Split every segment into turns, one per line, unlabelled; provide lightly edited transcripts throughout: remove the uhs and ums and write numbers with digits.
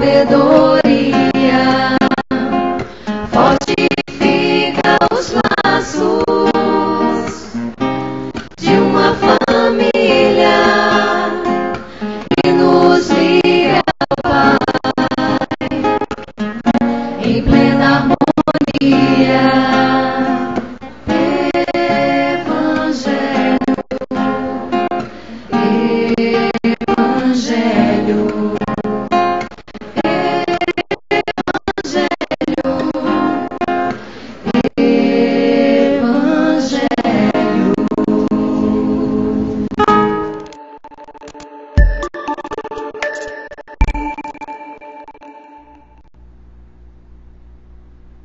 sabedoria fortifica os laços de uma família e nos liga ao Pai em plena harmonia.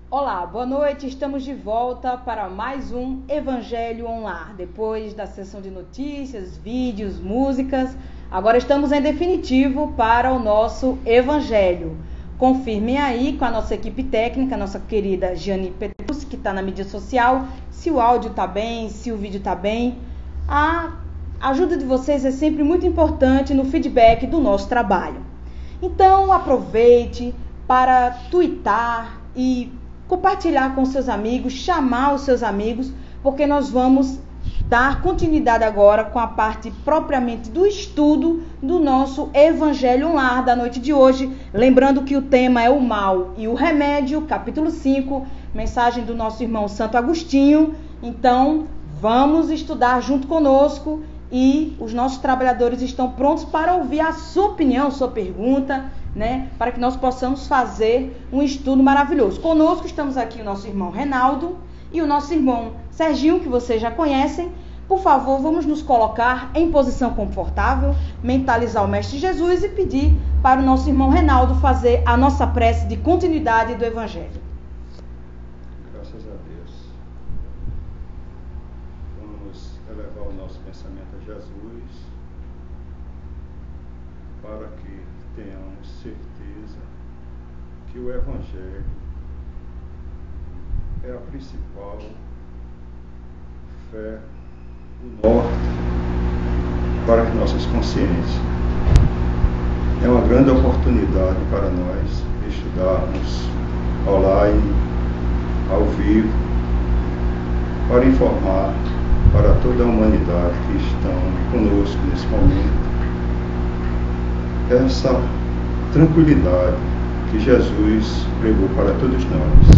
Olá, boa noite, estamos de volta para mais um Evangelho Online. Depois da sessão de notícias, vídeos, músicas, agora estamos em definitivo para o nosso Evangelho. Confirmem aí com a nossa equipe técnica, a nossa querida Giane Petrus, que está na mídia social, se o áudio está bem, se o vídeo está bem. A ajuda de vocês é sempre muito importante no feedback do nosso trabalho. Então aproveite para twittar e compartilhar com seus amigos, chamar os seus amigos, porque nós vamos dar continuidade agora com a parte propriamente do estudo do nosso Evangelho Lar da noite de hoje. Lembrando que o tema é o mal e o remédio, capítulo 5, mensagem do nosso irmão Santo Agostinho. Então, vamos estudar junto conosco e os nossos trabalhadores estão prontos para ouvir a sua opinião, sua pergunta, né, para que nós possamos fazer um estudo maravilhoso. Conosco estamos aqui o nosso irmão Reinaldo e o nosso irmão Serginho, que vocês já conhecem. Por favor, vamos nos colocar em posição confortável, mentalizar o Mestre Jesus e pedir para o nosso irmão Reinaldo fazer a nossa prece de continuidade do Evangelho.
Graças a Deus. Vamos elevar o nosso pensamento a Jesus para que tenhamos certeza que o Evangelho é a principal fé, o norte para as nossas consciências. É uma grande oportunidade para nós estudarmos online, ao vivo, para informar para toda a humanidade que estão conosco nesse momento essa tranquilidade que Jesus pregou para todos nós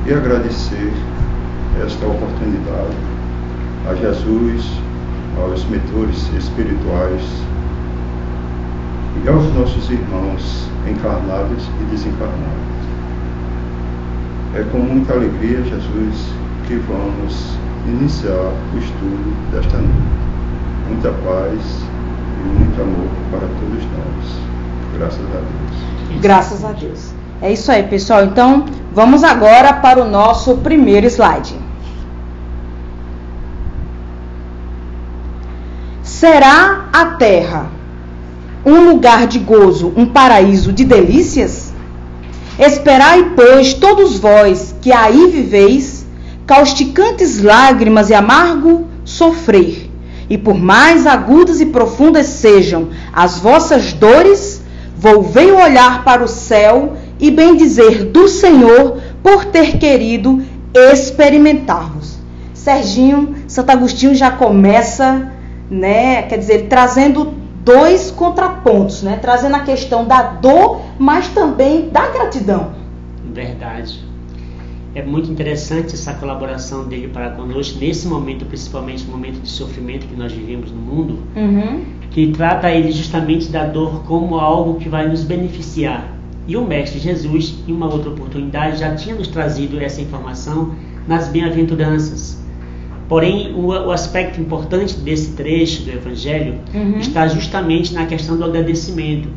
e agradecer esta oportunidade a Jesus, aos mentores espirituais e aos nossos irmãos encarnados e desencarnados. É com muita alegria, Jesus, que vamos iniciar o estudo desta noite. Muita paz e muito amor para todos nós. Graças a Deus.
Graças a Deus. É isso aí, pessoal. Então, vamos agora para o nosso primeiro slide. Será a terra um lugar de gozo, um paraíso de delícias? Esperai, pois, todos vós que aí viveis, causticantes lágrimas e amargo sofrer. E por mais agudas e profundas sejam as vossas dores, volvei o olhar para o céu e bendizer do Senhor por ter querido experimentar-vos. Serginho, Santo Agostinho já começa, né, quer dizer, trazendo dois contrapontos, né, trazendo a questão da dor, mas também da gratidão.
Verdade. É muito interessante essa colaboração dele para conosco, nesse momento, principalmente no momento de sofrimento que nós vivemos no mundo, que trata ele justamente da dor como algo que vai nos beneficiar. E o Mestre Jesus, em uma outra oportunidade, já tinha nos trazido essa informação nas bem-aventuranças. Porém, o aspecto importante desse trecho do Evangelho está justamente na questão do agradecimento,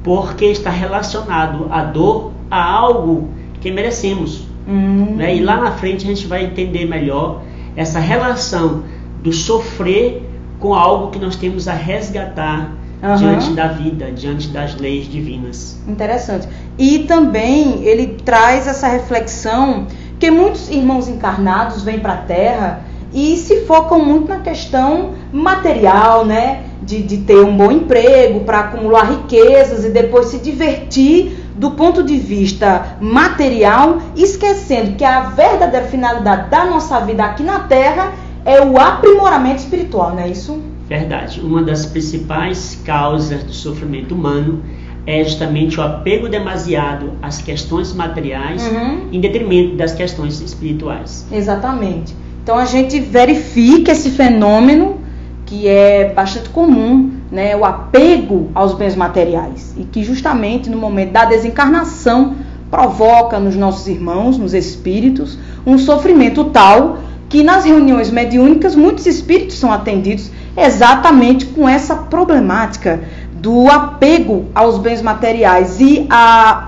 porque está relacionado a dor a algo que merecemos. Né? E lá na frente a gente vai entender melhor essa relação do sofrer com algo que nós temos a resgatar diante da vida, diante das leis divinas.
Interessante. E também ele traz essa reflexão que muitos irmãos encarnados vêm para a Terra e se focam muito na questão material, né? de ter um bom emprego, para acumular riquezas e depois se divertir do ponto de vista material, esquecendo que a verdadeira finalidade da nossa vida aqui na Terra é o aprimoramento espiritual, não é isso?
Verdade. Uma das principais causas do sofrimento humano é justamente o apego demasiado às questões materiais, em detrimento das questões espirituais.
Exatamente. Então a gente verifica esse fenômeno que é bastante comum, né, o apego aos bens materiais, e que justamente no momento da desencarnação provoca nos nossos irmãos, nos espíritos, um sofrimento tal que nas reuniões mediúnicas muitos espíritos são atendidos exatamente com essa problemática do apego aos bens materiais e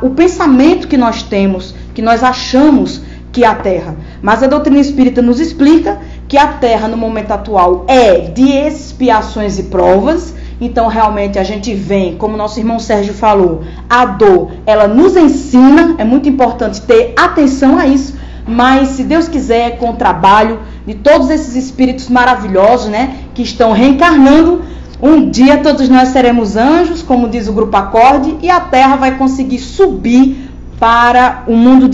o pensamento que nós temos, que nós achamos que é a Terra. Mas a doutrina espírita nos explica que a Terra no momento atual é de expiações e provas. Então realmente a gente vem, como nosso irmão Sérgio falou, a dor, ela nos ensina, é muito importante ter atenção a isso, mas se Deus quiser, com o trabalho de todos esses espíritos maravilhosos, né, que estão reencarnando, um dia todos nós seremos anjos, como diz o Grupo Acorde, e a Terra vai conseguir subir para o mundo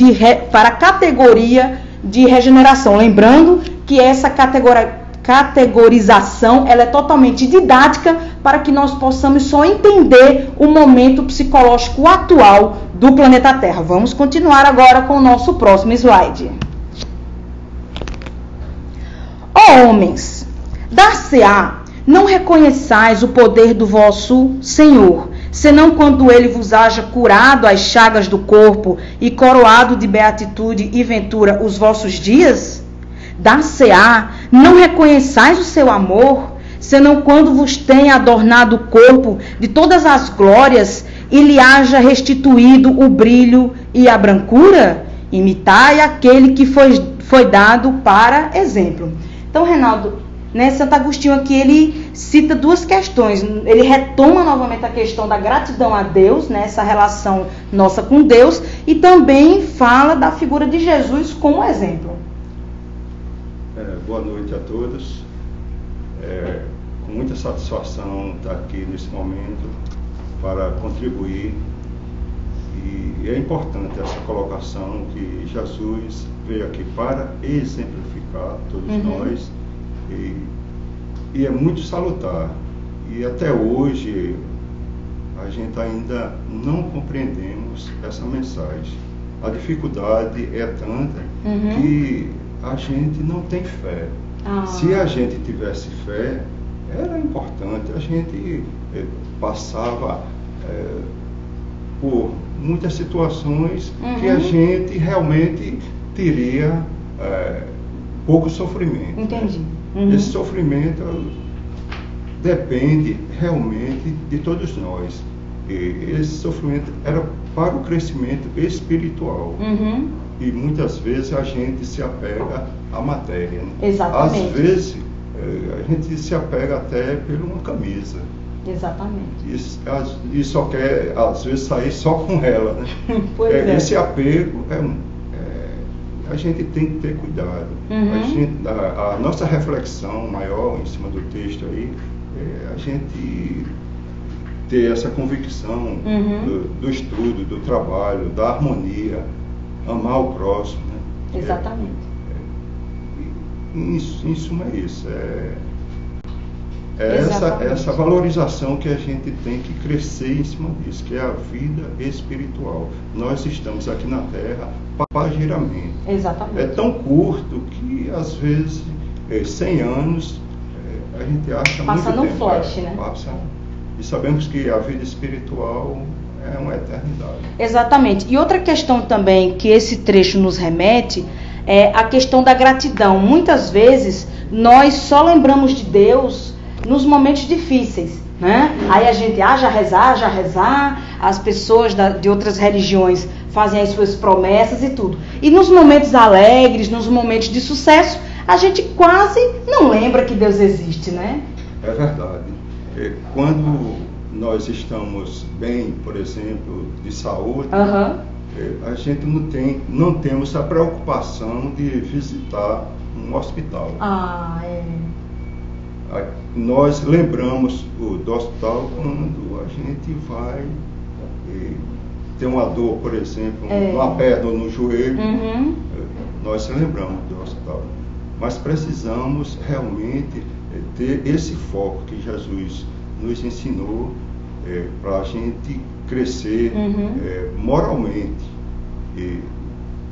para a categoria de regeneração. Lembrando que essa categorização ela é totalmente didática para que nós possamos só entender o momento psicológico atual do planeta Terra. Vamos continuar agora com o nosso próximo slide. Ó homens, dar-se-á, não reconheçais o poder do vosso Senhor, senão quando ele vos haja curado as chagas do corpo e coroado de beatitude e ventura os vossos dias? Dar-se-á, não reconheçais o seu amor, senão quando vos tenha adornado o corpo de todas as glórias e lhe haja restituído o brilho e a brancura? Imitai aquele que foi dado para exemplo. Então, Reinaldo, né, Santo Agostinho aqui ele cita duas questões. Ele retoma novamente a questão da gratidão a Deus, né, essa relação nossa com Deus, e também fala da figura de Jesus como exemplo.
Boa noite a todos. Com muita satisfação estar aqui nesse momento para contribuir. E é importante essa colocação que Jesus veio aqui para exemplificar todos nós. E é muito salutar. E até hoje a gente ainda não compreendemos essa mensagem. A dificuldade é tanta que a gente não tem fé. Se a gente tivesse fé, era importante. A gente passava por muitas situações que a gente realmente teria pouco sofrimento.
Entendi.
Esse sofrimento depende realmente de todos nós. E esse sofrimento era para o crescimento espiritual. E muitas vezes a gente se apega à matéria. Né?
Exatamente.
Às vezes a gente se apega até por uma camisa.
Exatamente.
E só quer, às vezes, sair só com ela. Né?
Pois é.
Esse apego a gente tem que ter cuidado. A nossa reflexão maior em cima do texto aí é a gente ter essa convicção do estudo, do trabalho, da harmonia, amar o próximo. Né?
Exatamente.
Em suma é isso. Essa valorização que a gente tem que crescer em cima disso, que é a vida espiritual. Nós estamos aqui na Terra passageiramente.
Exatamente.
É tão curto que às vezes 100 anos a gente acha
passa
muito tempo.
Passa no flash, né?
E sabemos que a vida espiritual é uma eternidade.
Exatamente. E outra questão também que esse trecho nos remete é a questão da gratidão. Muitas vezes nós só lembramos de Deus nos momentos difíceis, né? Aí a gente já rezar, as pessoas de outras religiões fazem as suas promessas e tudo. E nos momentos alegres, nos momentos de sucesso, a gente quase não lembra que Deus existe, né?
É verdade. Quando nós estamos bem, por exemplo, de saúde, a gente não temos a preocupação de visitar um hospital. nós lembramos do hospital quando a gente vai ter uma dor, por exemplo, na perna ou no joelho, nós lembramos do hospital. Mas precisamos realmente ter esse foco que Jesus nos ensinou para a gente crescer moralmente e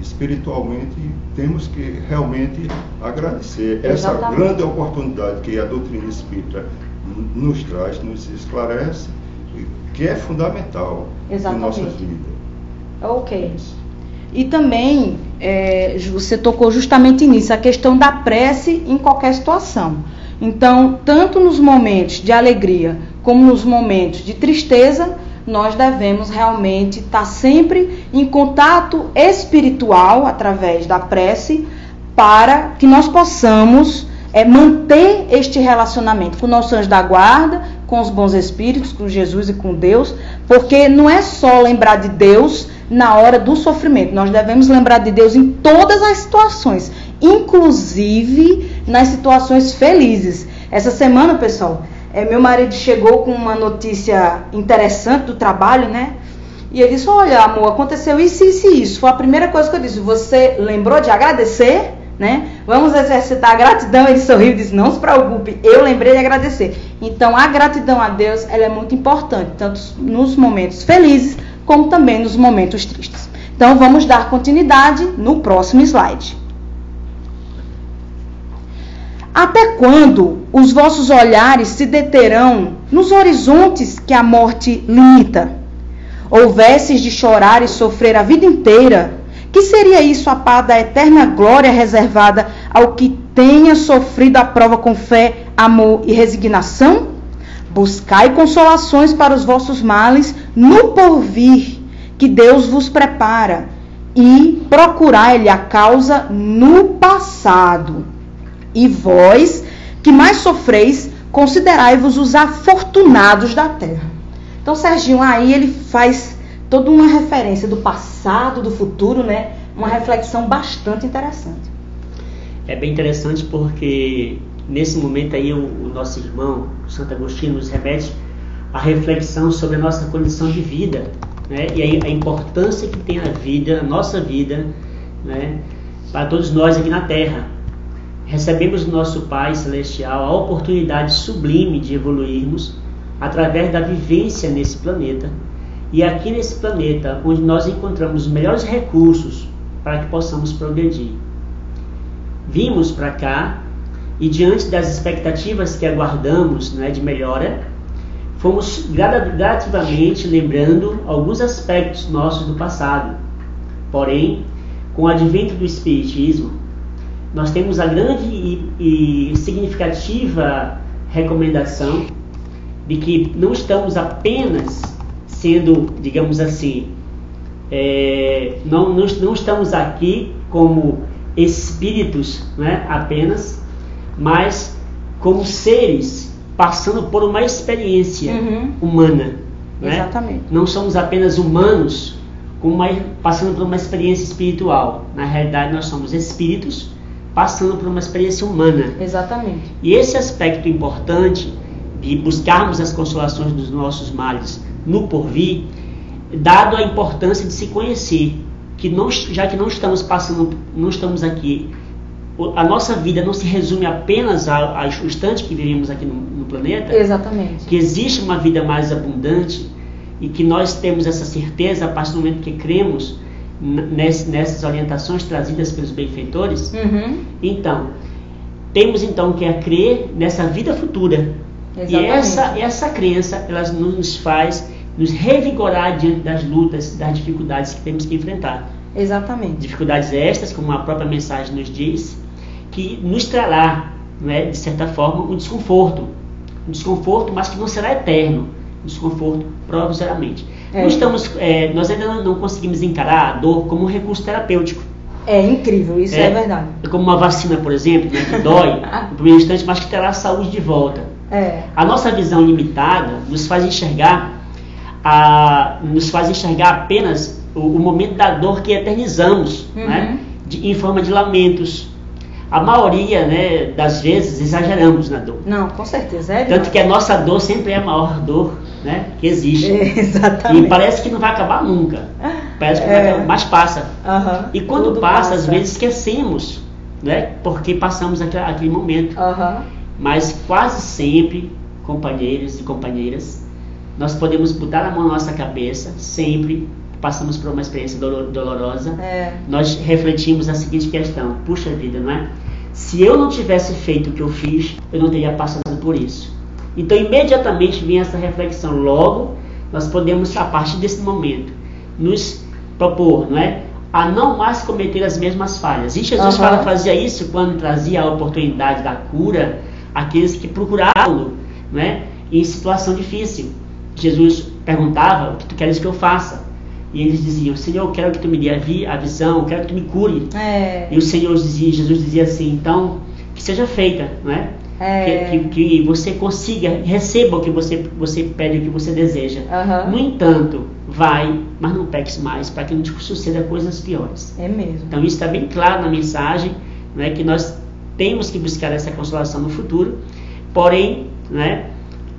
espiritualmente. Temos que realmente agradecer essa grande oportunidade que a doutrina espírita nos traz, nos esclarece, que é fundamental em nossas vidas.
Ok. E também, você tocou justamente nisso, a questão da prece em qualquer situação. Então, tanto nos momentos de alegria como nos momentos de tristeza, nós devemos realmente estar sempre em contato espiritual através da prece, para que nós possamos manter este relacionamento com o nosso anjo da guarda, com os bons espíritos, com Jesus e com Deus, porque não é só lembrar de Deus na hora do sofrimento, nós devemos lembrar de Deus em todas as situações, inclusive nas situações felizes. Essa semana, pessoal, meu marido chegou com uma notícia interessante do trabalho, né? E ele disse: olha, amor, aconteceu isso, isso e isso. Foi a primeira coisa que eu disse: você lembrou de agradecer, né? Vamos exercitar a gratidão. Ele sorriu e disse: não se preocupe, eu lembrei de agradecer. Então, a gratidão a Deus, ela é muito importante, tanto nos momentos felizes, como também nos momentos tristes. Então, vamos dar continuidade no próximo slide. Até quando os vossos olhares se deterão nos horizontes que a morte limita? Houvesses de chorar e sofrer a vida inteira, que seria isso a par da eterna glória reservada ao que tenha sofrido a prova com fé, amor e resignação? Buscai consolações para os vossos males no porvir, que Deus vos prepara, e procurai-lhe a causa no passado. E vós, que mais sofreis, considerai-vos os afortunados da terra. Então, Serginho, aí ele faz toda uma referência do passado, do futuro, né? Uma reflexão bastante interessante.
É bem interessante porque, nesse momento aí, o nosso irmão, Santo Agostinho, nos remete à reflexão sobre a nossa condição de vida, né? E a importância que tem a vida, a nossa vida, né? Para todos nós aqui na Terra. Recebemos do nosso Pai Celestial a oportunidade sublime de evoluirmos através da vivência nesse planeta. E aqui nesse planeta, onde nós encontramos os melhores recursos para que possamos progredir. Vimos para cá e, diante das expectativas que aguardamos, né, de melhora, fomos gradativamente lembrando alguns aspectos nossos do passado. Porém, com o advento do Espiritismo, nós temos a grande e significativa recomendação de que não estamos apenas sendo, digamos assim, não estamos aqui como espíritos, né, apenas, mas como seres passando por uma experiência humana. Né?
Exatamente.
Não somos apenas humanos passando por uma experiência espiritual. Na realidade, nós somos espíritos passando por uma experiência humana.
Exatamente.
E esse aspecto importante de buscarmos as consolações dos nossos males no porvir, dado a importância de se conhecer, que já que não estamos aqui, a nossa vida não se resume apenas ao instante que vivemos aqui no planeta.
Exatamente.
Que existe uma vida mais abundante e que nós temos essa certeza a partir do momento que cremos nessas orientações trazidas pelos benfeitores. Então, temos então que crer nessa vida futura. Exatamente. E essa crença, ela nos faz nos revigorar diante das lutas, das dificuldades que temos que enfrentar.
Exatamente.
Dificuldades estas, como a própria mensagem nos diz, que nos trará, né, de certa forma, um desconforto, mas que não será eterno, um desconforto provisoriamente. Nós ainda não conseguimos encarar a dor como um recurso terapêutico.
É incrível, isso é verdade.
É como uma vacina, por exemplo, né, que dói no primeiro instante, mas que terá a saúde de volta. A nossa visão limitada nos faz enxergar apenas o momento da dor que eternizamos, né, em forma de lamentos. a maioria, né, das vezes exageramos na dor.
Não, com certeza.
Tanto que a nossa dor sempre é a maior dor, né, que existe.
Exatamente.
E parece que não vai acabar nunca. Parece que não vai acabar, mas passa. E quando
Tudo
passa, às vezes esquecemos, né, porque passamos aquele momento. Mas quase sempre, companheiros e companheiras, nós podemos botar a mão na nossa cabeça, sempre passamos por uma experiência dolorosa, nós refletimos a seguinte questão: puxa vida, não é? Se eu não tivesse feito o que eu fiz, eu não teria passado por isso. Então imediatamente vem essa reflexão. Logo, nós podemos, a partir desse momento, nos propor, não é, a não mais cometer as mesmas falhas. E Jesus fazia isso quando trazia a oportunidade da cura àqueles que procuravam, não é, em situação difícil. Jesus perguntava: o que tu queres que eu faça? E eles diziam: Senhor, eu quero que tu me dê a visão, eu quero que tu me cure. E o Senhor dizia, Jesus dizia assim: então, que seja feita, não é? Que você consiga, receba o que você pede, o que você deseja. No entanto, vai, mas não peques mais, para que não te suceda coisas piores.
É mesmo.
Então isso está bem claro na mensagem, não é, que nós temos que buscar essa consolação no futuro, porém, não é,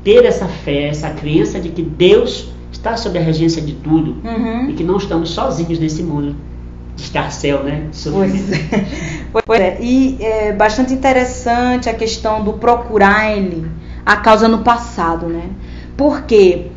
ter essa fé, essa crença de que Deus está sob a regência de tudo e que não estamos sozinhos nesse mundo de escarcéu, né?
Pois é. E é bastante interessante a questão do procurar Ele, a causa no passado, né? Porque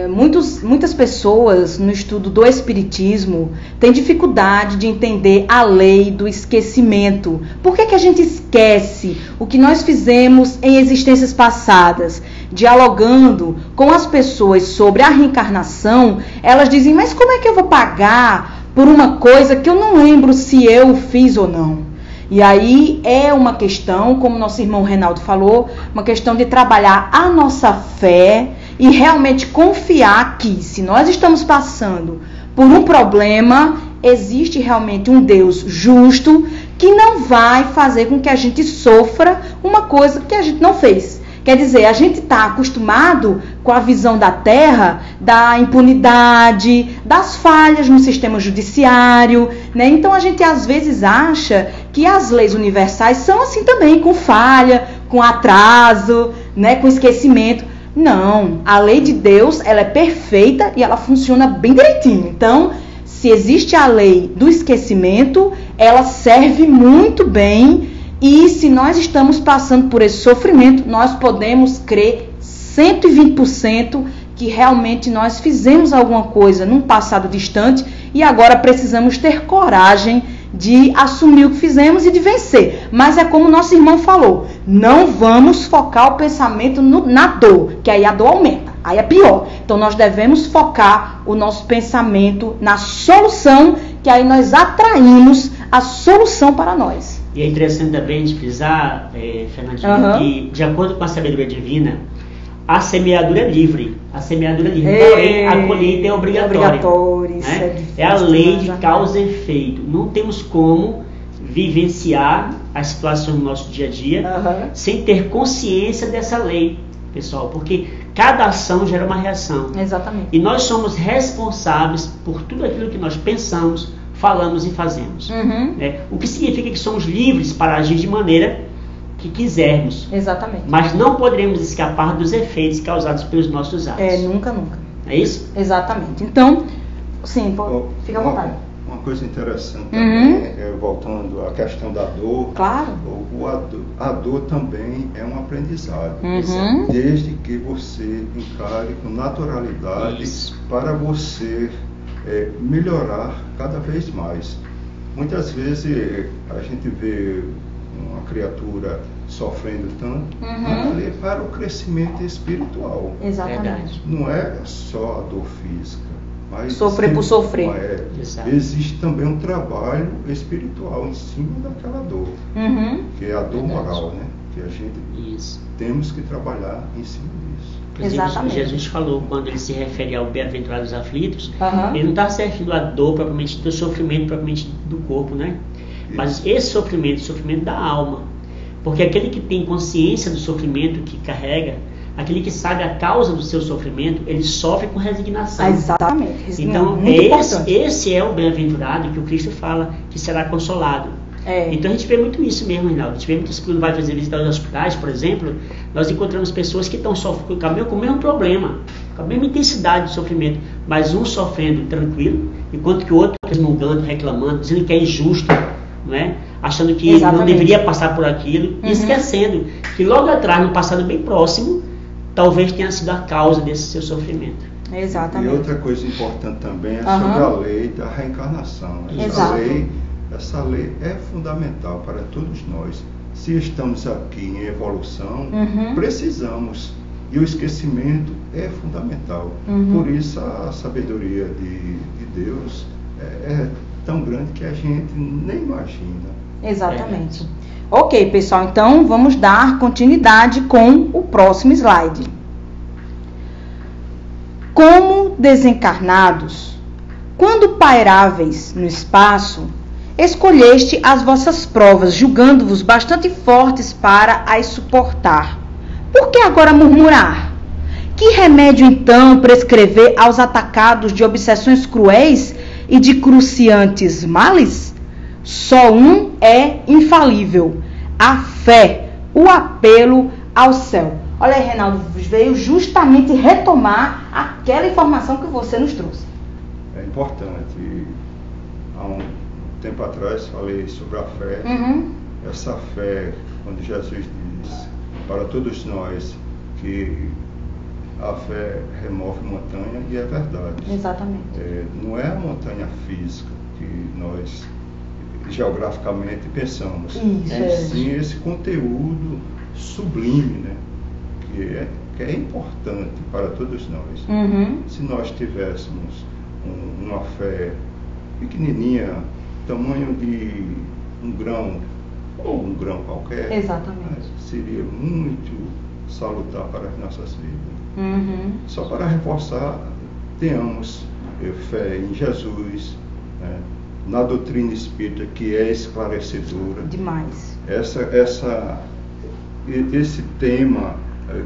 muitas pessoas no estudo do Espiritismo têm dificuldade de entender a lei do esquecimento. Por que a gente esquece o que nós fizemos em existências passadas? Dialogando com as pessoas sobre a reencarnação, elas dizem: mas como é que eu vou pagar por uma coisa que eu não lembro se eu fiz ou não? E aí é uma questão, como nosso irmão Reinaldo falou, uma questão de trabalhar a nossa fé e realmente confiar que, se nós estamos passando por um problema, existe realmente um Deus justo que não vai fazer com que a gente sofra uma coisa que a gente não fez. Quer dizer, a gente está acostumado com a visão da Terra, da impunidade, das falhas no sistema judiciário, né? Então a gente às vezes acha que as leis universais são assim também, com falha, com atraso, né? Com esquecimento. Não, a lei de Deus, ela é perfeita e ela funciona bem direitinho. Então, se existe a lei do esquecimento, ela serve muito bem. E se nós estamos passando por esse sofrimento, nós podemos crer 120% que realmente nós fizemos alguma coisa num passado distante e agora precisamos ter coragem de assumir o que fizemos e de vencer. Mas é como nosso irmão falou, não vamos focar o pensamento na dor, que aí a dor aumenta, aí é pior. Então nós devemos focar o nosso pensamento na solução, que aí nós atraímos a solução para nós.
E é interessante também de frisar, Fernandinho, que de acordo com a sabedoria divina, a semeadura é livre. Porém, a colheita é obrigatória. Né? É a lei de causa e efeito. Não temos como vivenciar as situações no nosso dia a dia sem ter consciência dessa lei, pessoal, porque cada ação gera uma reação.
Exatamente.
E nós somos responsáveis por tudo aquilo que nós pensamos, falamos e fazemos. O que significa que somos livres para agir de maneira que quisermos.
Exatamente.
Mas não poderemos escapar dos efeitos causados pelos nossos atos.
Nunca.
É isso?
Exatamente. Então, sim, fica à vontade.
Uma coisa interessante também, voltando à questão da dor,
claro.
A dor também é um aprendizado, desde que você encare com naturalidade para você melhorar cada vez mais. Muitas vezes a gente vê uma criatura sofrendo tanto, ali é para o crescimento espiritual.
Exatamente.
Não é só a dor física, mas
sofrer por sofrer.
Existe também um trabalho espiritual em cima daquela dor, que é a dor moral, né? Que a gente temos que trabalhar em cima disso.
Exatamente. Jesus falou, quando ele se refere ao bem-aventurados aflitos, ele não está se referindo à dor propriamente do sofrimento, propriamente do corpo, né? Mas esse sofrimento, o sofrimento da alma. Porque aquele que tem consciência do sofrimento que carrega, aquele que sabe a causa do seu sofrimento, ele sofre com resignação.
Exatamente.
Então, esse é o bem-aventurado que o Cristo fala, que será consolado. Então a gente vê muito isso mesmo, Reinaldo. A gente vê muito isso quando vai fazer visita aos hospitais, por exemplo. Nós encontramos pessoas que estão sofrendo com o mesmo problema, com a mesma intensidade de sofrimento, mas um sofrendo tranquilo, enquanto que o outro resmungando, reclamando, dizendo que é injusto, não é? Achando que não deveria passar por aquilo, e esquecendo que logo atrás, no passado bem próximo, talvez tenha sido a causa desse seu sofrimento.
Exatamente. E outra coisa importante também é sobre a lei da reencarnação. Essa lei é fundamental para todos nós. Se estamos aqui em evolução, precisamos. E o esquecimento é fundamental. Por isso a sabedoria de Deus é tão grande que a gente nem imagina.
Exatamente. Ok, pessoal, então vamos dar continuidade com o próximo slide. Como desencarnados, quando pairáveis no espaço, escolheste as vossas provas, julgando-vos bastante fortes para as suportar. Por que agora murmurar? Que remédio então prescrever aos atacados de obsessões cruéis e de cruciantes males? Só um é infalível: a fé, o apelo ao céu. Olha aí, Reinaldo, veio justamente retomar aquela informação que você nos trouxe.
É importante. Há um tempo atrás falei sobre a fé. Essa fé, quando Jesus diz para todos nós que a fé remove montanha, e é verdade.
Exatamente.
Não é a montanha física que nós geograficamente pensamos. Sim, esse conteúdo sublime, né? Que é importante para todos nós. Se nós tivéssemos uma fé pequenininha, tamanho de um grão, ou um grão qualquer, seria muito salutar para as nossas vidas. Só para reforçar, tenhamos fé em Jesus, né? Na doutrina espírita, que é esclarecedora.
Demais.
Esse tema,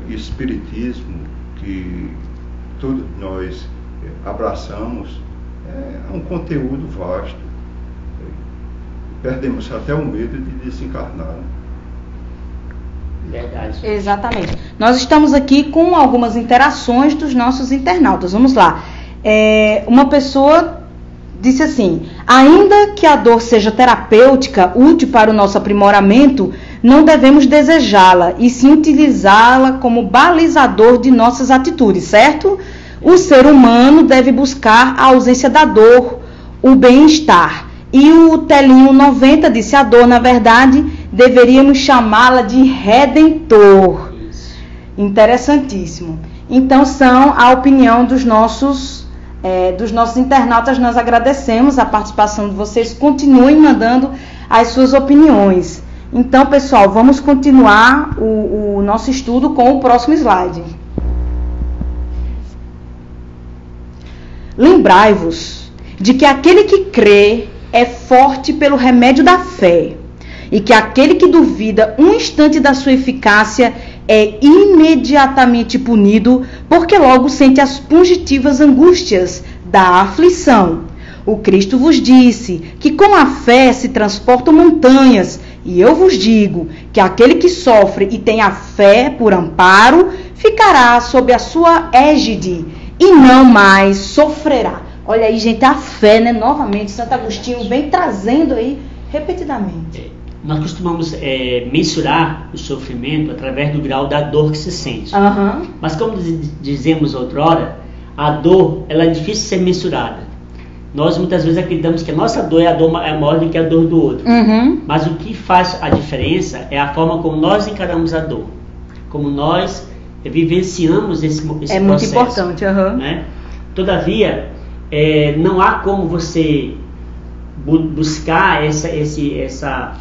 espiritismo, que todos nós abraçamos, é um conteúdo vasto. Perdemos até o medo de desencarnar.
Verdade.
Exatamente. Nós estamos aqui com algumas interações dos nossos internautas. Vamos lá. Uma pessoa disse assim: ainda que a dor seja terapêutica, útil para o nosso aprimoramento, não devemos desejá-la e sim utilizá-la como balizador de nossas atitudes, certo? O ser humano deve buscar a ausência da dor, o bem-estar. E o Telinho 90 disse: a dor, na verdade, deveríamos chamá-la de redentor.
Isso.
Interessantíssimo. Então, são a opinião dos nossos internautas. Nós agradecemos a participação de vocês. Continuem mandando as suas opiniões. Então, pessoal, vamos continuar o nosso estudo com o próximo slide. Lembrai-vos de que aquele que crê é forte pelo remédio da fé, e que aquele que duvida um instante da sua eficácia é imediatamente punido, porque logo sente as pungitivas angústias da aflição. O Cristo vos disse que com a fé se transportam montanhas, e eu vos digo que aquele que sofre e tem a fé por amparo, ficará sob a sua égide e não mais sofrerá. Olha aí, gente, a fé, né? Novamente, Santo Agostinho vem trazendo aí repetidamente.
Nós costumamos mensurar o sofrimento através do grau da dor que se sente. Mas como dizemos outrora, a dor ela é difícil de ser mensurada. Nós muitas vezes acreditamos que a nossa dor é maior do que a dor do outro. Mas o que faz a diferença é a forma como nós encaramos a dor, como nós vivenciamos esse processo.
É muito importante.
Né? Todavia, não há como você buscar essa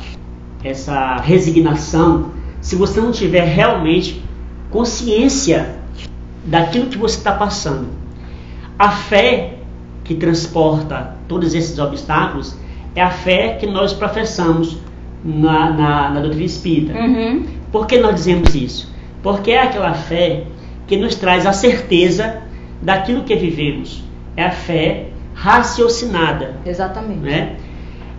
resignação se você não tiver realmente consciência daquilo que você está passando. A fé que transporta todos esses obstáculos é a fé que nós professamos na doutrina espírita. Por que nós dizemos isso? Porque é aquela fé que nos traz a certeza daquilo que vivemos. É a fé raciocinada.
Exatamente.
Né?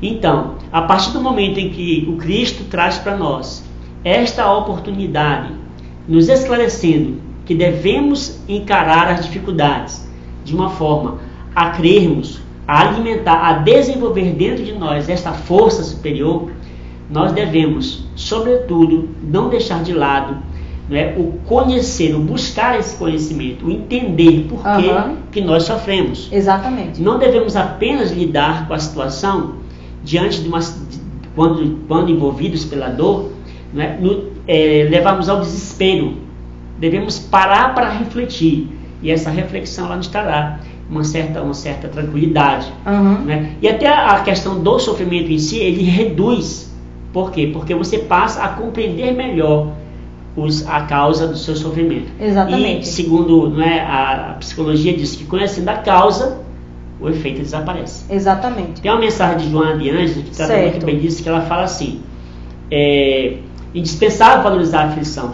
Então, a partir do momento em que o Cristo traz para nós esta oportunidade, nos esclarecendo que devemos encarar as dificuldades de uma forma a crermos, a alimentar, a desenvolver dentro de nós esta força superior, nós devemos, sobretudo, não deixar de lado, né, o conhecer, o buscar esse conhecimento, o entender por que nós sofremos.
Exatamente.
Não devemos apenas lidar com a situação diante de quando envolvidos pela dor, né, levarmos ao desespero. Devemos parar para refletir, e essa reflexão ela nos trará uma certa tranquilidade. Né? E até a questão do sofrimento em si, ele reduz. Por quê? Porque você passa a compreender melhor a causa do seu sofrimento.
Exatamente.
E segundo, né, a psicologia diz que conhecendo a causa, o efeito desaparece.
Exatamente.
Tem uma mensagem de Joana de Ângeles que trata muito bem disso, que ela fala assim: indispensável valorizar a aflição,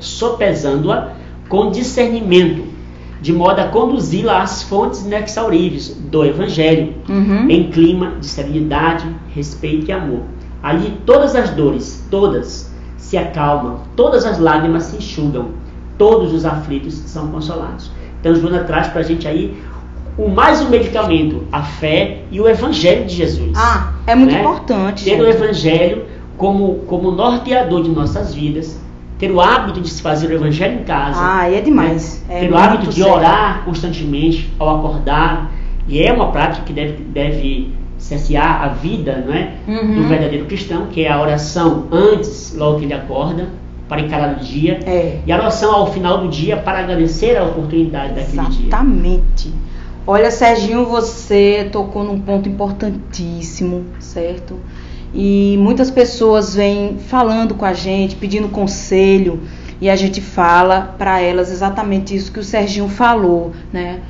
sopesando-a com discernimento, de modo a conduzi-la às fontes inexauríveis do Evangelho, em clima de serenidade, respeito e amor. Ali todas as dores, todas, se acalmam, todas as lágrimas se enxugam, todos os aflitos são consolados. Então Joana traz para a gente aí mais um medicamento, a fé e o Evangelho de Jesus.
É muito importante.
Ter o Evangelho como norteador de nossas vidas, ter o hábito de se fazer o Evangelho em casa.
É demais.
Né? Ter o hábito de orar constantemente ao acordar, e é uma prática que deve saciar a vida, não é? Do verdadeiro cristão, que é a oração antes, logo que ele acorda, para encarar o dia, e a oração ao final do dia para agradecer a oportunidade daquele dia.
Exatamente. Olha, Serginho, você tocou num ponto importantíssimo, certo? E muitas pessoas vêm falando com a gente, pedindo conselho, e a gente fala para elas exatamente isso que o Serginho falou, né?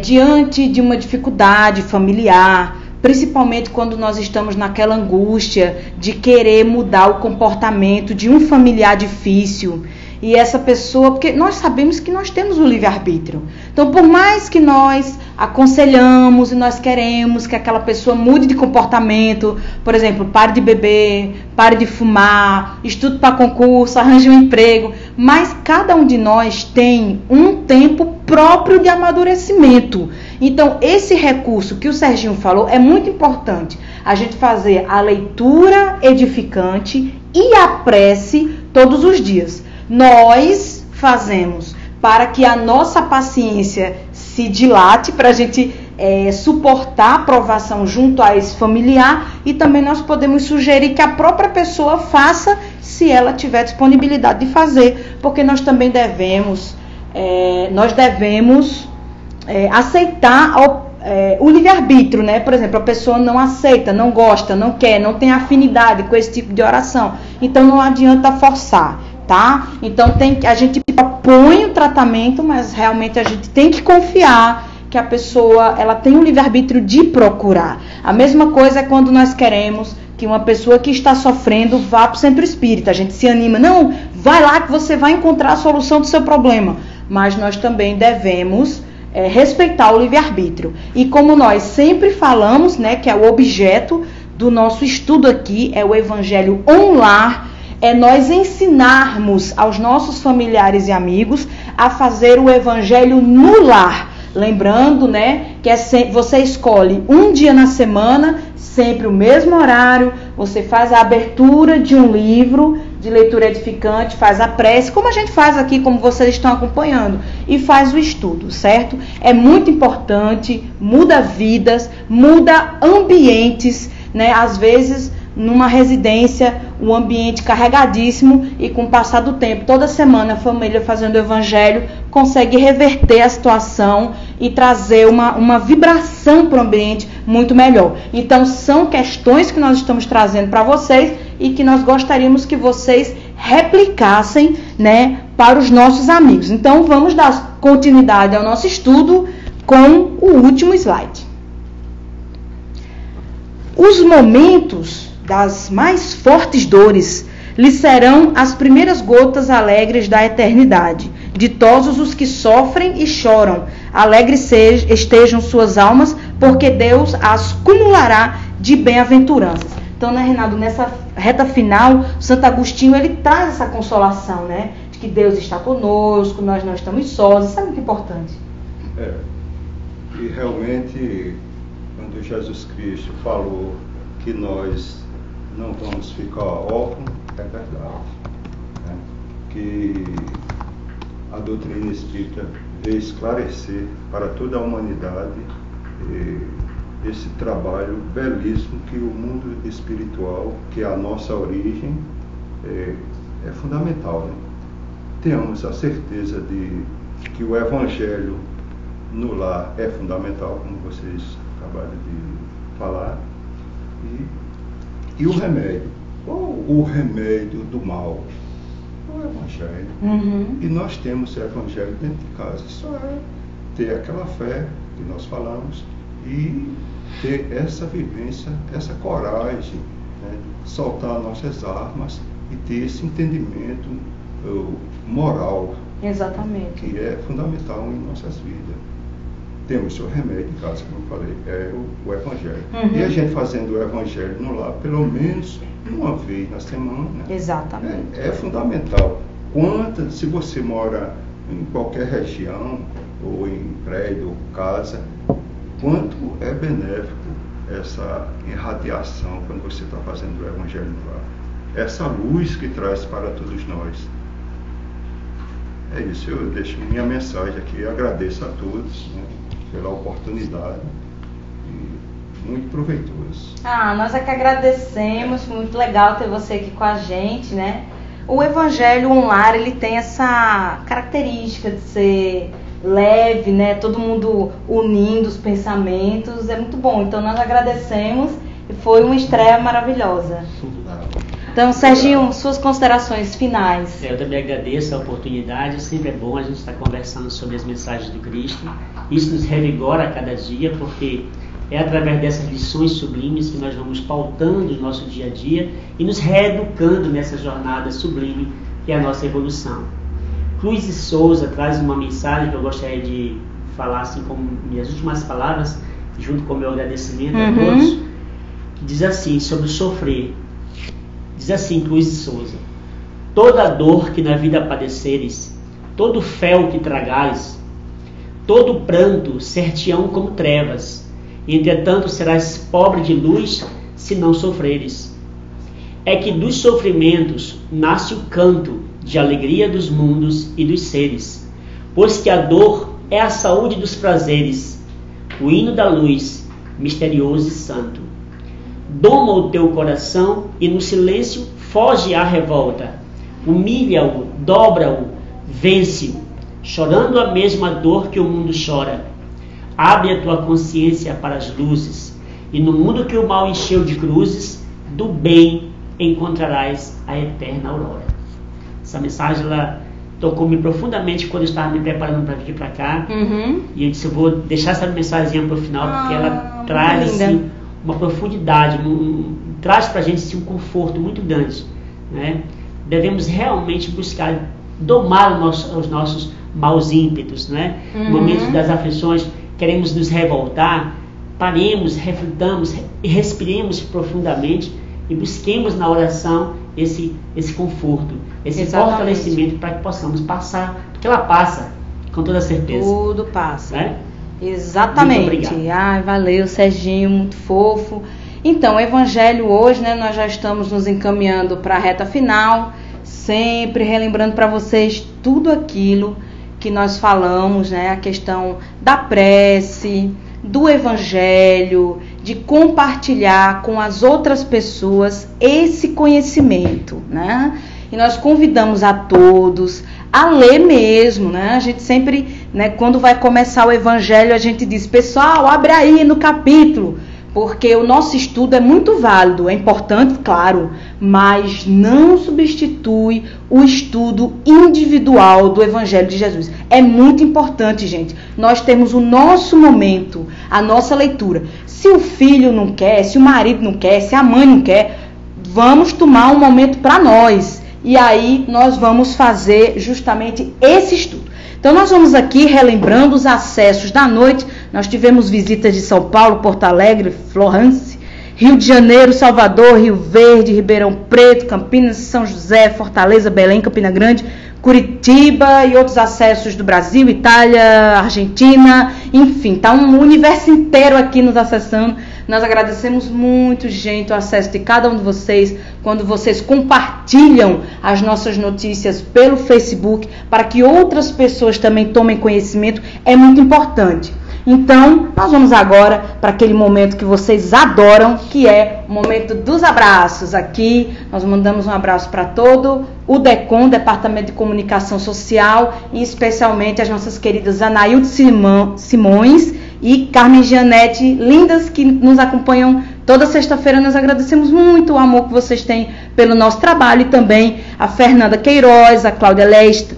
Diante de uma dificuldade familiar, principalmente quando nós estamos naquela angústia de querer mudar o comportamento de um familiar difícil, e essa pessoa, porque nós sabemos que nós temos o livre-arbítrio. Então, por mais que nós aconselhamos e nós queremos que aquela pessoa mude de comportamento, por exemplo, pare de beber, pare de fumar, estude para concurso, arranje um emprego, mas cada um de nós tem um tempo próprio de amadurecimento. Então, esse recurso que o Serginho falou é muito importante. A gente fazer a leitura edificante e a prece todos os dias. Nós fazemos para que a nossa paciência se dilate, para a gente suportar a provação junto a esse familiar, e também nós podemos sugerir que a própria pessoa faça, se ela tiver disponibilidade de fazer, porque nós também devemos aceitar o livre-arbítrio, né? Por exemplo, a pessoa não aceita, não gosta, não quer, não tem afinidade com esse tipo de oração, então não adianta forçar. Tá? Então a gente propõe o tratamento, mas realmente a gente tem que confiar que a pessoa ela tem um livre-arbítrio de procurar. A mesma coisa é quando nós queremos que uma pessoa que está sofrendo vá para o centro espírita. A gente se anima, não, vai lá que você vai encontrar a solução do seu problema. Mas nós também devemos respeitar o livre-arbítrio. E como nós sempre falamos, né, que é o objeto do nosso estudo aqui, é o Evangelho Online, é nós ensinarmos aos nossos familiares e amigos a fazer o Evangelho no lar. Lembrando, né, que você escolhe um dia na semana, sempre o mesmo horário, você faz a abertura de um livro de leitura edificante, faz a prece, como a gente faz aqui, como vocês estão acompanhando, e faz o estudo, certo? É muito importante, muda vidas, muda ambientes, né? Às vezes, numa residência, um ambiente carregadíssimo, e com o passar do tempo, toda semana a família fazendo o Evangelho consegue reverter a situação e trazer uma vibração para o ambiente muito melhor. Então são questões que nós estamos trazendo para vocês e que nós gostaríamos que vocês replicassem, né, para os nossos amigos. Então vamos dar continuidade ao nosso estudo com o último slide. Os momentos das mais fortes dores lhes serão as primeiras gotas alegres da eternidade. Ditosos os que sofrem e choram, alegres estejam suas almas, porque Deus as cumulará de bem-aventuranças. Então, né, Reinaldo, nessa reta final, Santo Agostinho, ele traz essa consolação, né? De que Deus está conosco, nós não estamos sós, isso é muito importante.
E realmente, quando Jesus Cristo falou que nós não vamos ficar órfãos, é verdade. Né? Que a doutrina espírita veio esclarecer para toda a humanidade esse trabalho belíssimo que o mundo espiritual, que é a nossa origem, é fundamental. Né? Tenhamos a certeza de que o Evangelho no lar é fundamental, como vocês acabaram de falar, e o remédio, ou o remédio do mal, o Evangelho.
Uhum.
E nós temos o Evangelho dentro de casa, só é ter aquela fé que nós falamos e ter essa vivência, essa coragem, né, soltar nossas armas e ter esse entendimento moral.
Exatamente.
Que é fundamental em nossas vidas. Temos o remédio em casa, como eu falei, é o Evangelho.
Uhum.
E a gente fazendo o Evangelho no lar, pelo menos uma vez na semana,
Exatamente.
é fundamental. Se você mora em qualquer região, ou em prédio, ou casa, quanto é benéfico essa irradiação quando você está fazendo o Evangelho no lar. Essa luz que traz para todos nós. É isso, eu deixo minha mensagem aqui, agradeço a todos, né, pela oportunidade e muito proveitoso.
Nós é que agradecemos, muito legal ter você aqui com a gente, né? O Evangelho Online, ele tem essa característica de ser leve, né? Todo mundo unindo os pensamentos, é muito bom. Então nós agradecemos e foi uma estreia maravilhosa. Então, Serginho, suas considerações finais.
Eu também agradeço a oportunidade, sempre é bom a gente estar conversando sobre as mensagens do Cristo. Isso nos revigora a cada dia, porque é através dessas lições sublimes que nós vamos pautando o nosso dia a dia e nos reeducando nessa jornada sublime que é a nossa evolução. Cruz de Souza traz uma mensagem que eu gostaria de falar assim como minhas últimas palavras, junto com o meu agradecimento a todos, que diz assim, sobre o sofrer. Diz assim, Cruz de Souza: toda dor que na vida padeceres, todo fel que tragares, todo pranto ser-te-ão como trevas, e entretanto serás pobre de luz se não sofreres. É que dos sofrimentos nasce o canto de alegria dos mundos e dos seres, pois que a dor é a saúde dos prazeres, o hino da luz, misterioso e santo. Doma o teu coração e no silêncio foge à revolta. Humilha-o, dobra-o, vence-o, chorando a mesma dor que o mundo chora. Abre a tua consciência para as luzes, e no mundo que o mal encheu de cruzes, do bem encontrarás a eterna aurora. Essa mensagem, ela tocou-me profundamente quando eu estava me preparando para vir para cá. E eu disse, eu vou deixar essa mensagem para o final, porque ela traz assim, uma profundidade, traz para a gente assim, um conforto muito grande, né? Devemos realmente buscar domar os nossos maus ímpetos, né? No momento das aflições, queremos nos revoltar, paremos, reflitamos e respiremos profundamente e busquemos na oração esse conforto, esse fortalecimento para que possamos passar, porque ela passa, com toda certeza.
Tudo passa.
Né?
Exatamente. Ai, valeu, Serginho, muito fofo. Então, o Evangelho hoje, né, nós já estamos nos encaminhando para a reta final, sempre relembrando para vocês tudo aquilo que nós falamos, né, a questão da prece, do Evangelho, de compartilhar com as outras pessoas esse conhecimento, né? E nós convidamos a todos a ler mesmo, né? A gente sempre, né, quando vai começar o Evangelho, a gente diz, pessoal, abre aí no capítulo, porque o nosso estudo é muito válido, é importante, claro, mas não substitui o estudo individual do Evangelho de Jesus. É muito importante, gente, nós temos o nosso momento, a nossa leitura. Se o filho não quer, se o marido não quer, se a mãe não quer, vamos tomar um momento para nós. E aí nós vamos fazer justamente esse estudo. Então nós vamos aqui relembrando os acessos da noite. Nós tivemos visitas de São Paulo, Porto Alegre, Florence, Rio de Janeiro, Salvador, Rio Verde, Ribeirão Preto, Campinas, São José, Fortaleza, Belém, Campina Grande, Curitiba e outros acessos do Brasil, Itália, Argentina, enfim, tá um universo inteiro aqui nos acessando. Nós agradecemos muito, gente, o acesso de cada um de vocês, quando vocês compartilham as nossas notícias pelo Facebook, para que outras pessoas também tomem conhecimento, é muito importante. Então, nós vamos agora para aquele momento que vocês adoram, que é o momento dos abraços. Aqui, nós mandamos um abraço para todo o DECOM, Departamento de Comunicação Social, e especialmente as nossas queridas Anailde Simões e Carmen Gianetti, lindas, que nos acompanham toda sexta-feira. Nós agradecemos muito o amor que vocês têm pelo nosso trabalho, e também a Fernanda Queiroz, a Cláudia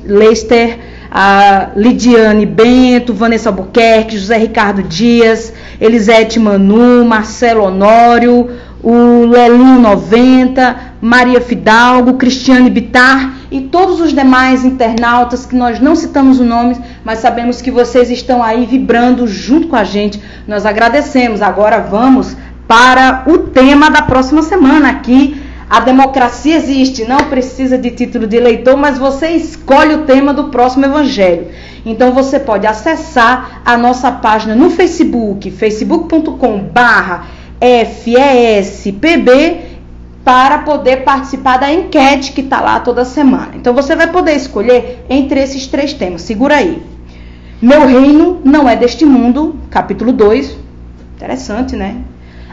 Lester, a Lidiane Bento, Vanessa Albuquerque, José Ricardo Dias, Elisete Manu, Marcelo Honório, o Lelinho 90, Maria Fidalgo, Cristiane Bittar e todos os demais internautas que nós não citamos o nome, mas sabemos que vocês estão aí vibrando junto com a gente. Nós agradecemos. Agora vamos para o tema da próxima semana aqui. A democracia existe, não precisa de título de eleitor, mas você escolhe o tema do próximo evangelho. Então você pode acessar a nossa página no Facebook, facebook.com/FESPB, para poder participar da enquete que está lá toda semana. Então você vai poder escolher entre esses 3 temas. Segura aí. Meu reino não é deste mundo, capítulo 2. Interessante, né?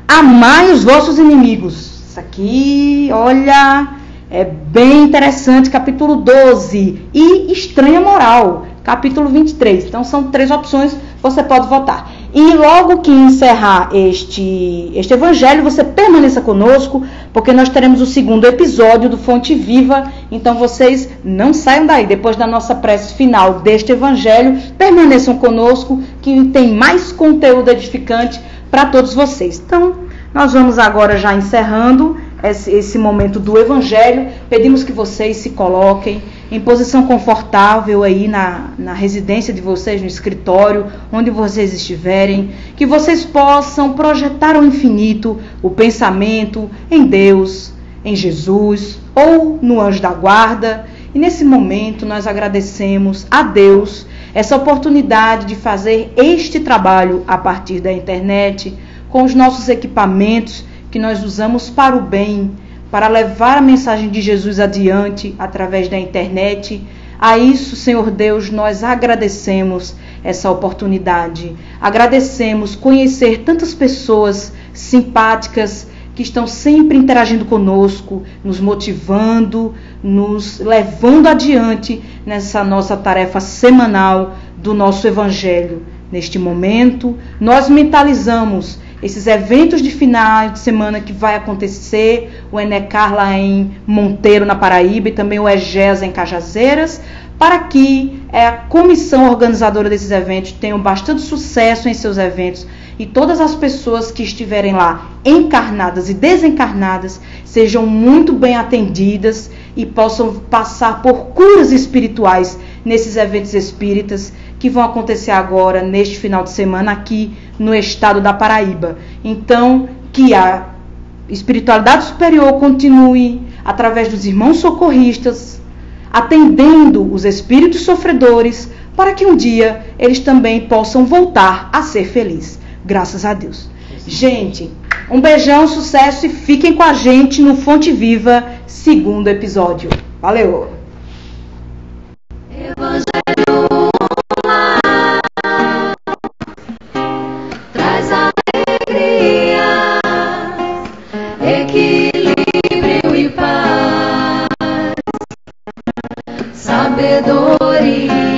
Amai os vossos inimigos. Isso aqui, olha, é bem interessante, capítulo 12. E estranha moral, capítulo 23. Então são 3 opções, você pode votar. E logo que encerrar este evangelho, você permaneça conosco, porque nós teremos o 2º episódio do Fonte Viva. Então vocês não saiam daí. Depois da nossa prece final deste evangelho, permaneçam conosco, que tem mais conteúdo edificante para todos vocês. Então, nós vamos agora já encerrando esse momento do Evangelho. Pedimos que vocês se coloquem em posição confortável aí na residência de vocês, no escritório, onde vocês estiverem, que vocês possam projetar ao infinito o pensamento em Deus, em Jesus ou no anjo da guarda. E nesse momento nós agradecemos a Deus essa oportunidade de fazer este trabalho a partir da internet, com os nossos equipamentos que nós usamos para o bem, para levar a mensagem de Jesus adiante através da internet. A isso, Senhor Deus, nós agradecemos essa oportunidade. Agradecemos conhecer tantas pessoas simpáticas que estão sempre interagindo conosco, nos motivando, nos levando adiante nessa nossa tarefa semanal do nosso Evangelho. Neste momento, nós mentalizamos esses eventos de final de semana que vai acontecer, o Enecar lá em Monteiro, na Paraíba, e também o EGES em Cajazeiras, para que a comissão organizadora desses eventos tenha bastante sucesso em seus eventos e todas as pessoas que estiverem lá, encarnadas e desencarnadas, sejam muito bem atendidas e possam passar por curas espirituais nesses eventos espíritas que vão acontecer agora, neste final de semana, aqui no estado da Paraíba. Então, que a espiritualidade superior continue, através dos irmãos socorristas, atendendo os espíritos sofredores, para que um dia eles também possam voltar a ser felizes. Graças a Deus. Gente, um beijão, sucesso, e fiquem com a gente no Fonte Viva, 2º episódio. Valeu!
Evangelho online traz alegria, equilíbrio e paz, sabedoria.